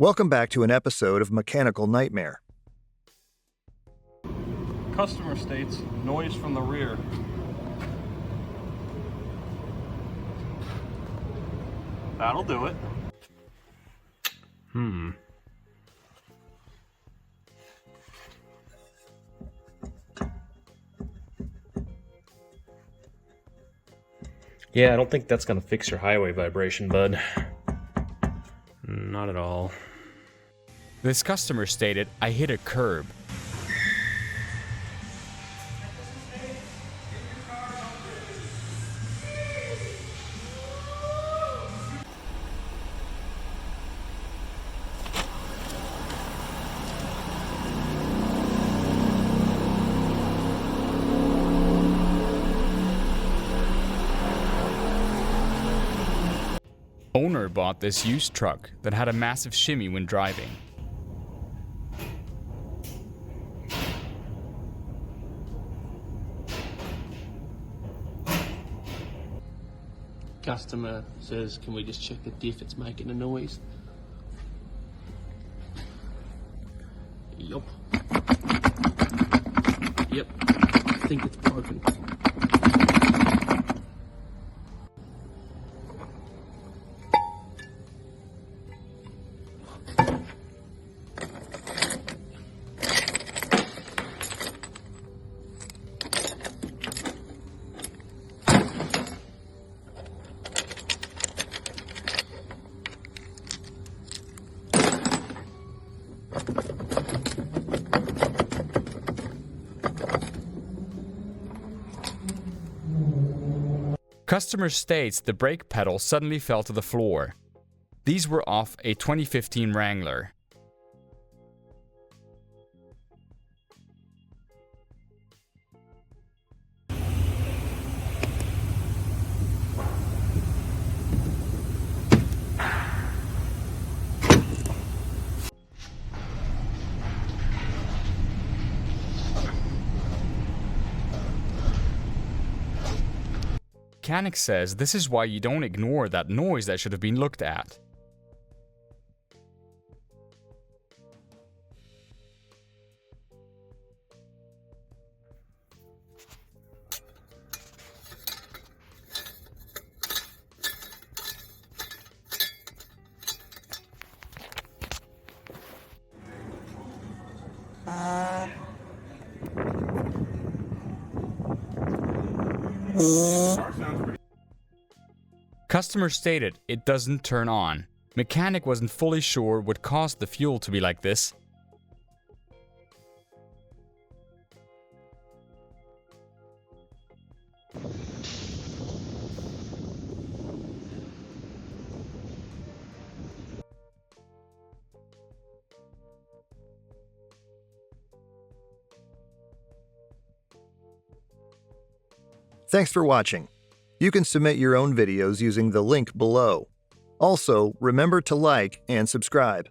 Welcome back to an episode of Mechanical Nightmare. Customer states noise from the rear. That'll do it. Yeah, I don't think that's gonna fix your highway vibration, bud. Not at all. This customer stated, I hit a curb. Owner bought this used truck that had a massive shimmy when driving. Customer says, can we just check the diff, it's making a noise. Yup. Yep, I think it's broken. Customer states the brake pedal suddenly fell to the floor. These were off a 2015 Wrangler. Mechanic says this is why you don't ignore that noise that should have been looked at. Customer stated it doesn't turn on. Mechanic wasn't fully sure what caused the fuel to be like this. Thanks for watching. You can submit your own videos using the link below. Also, remember to like and subscribe.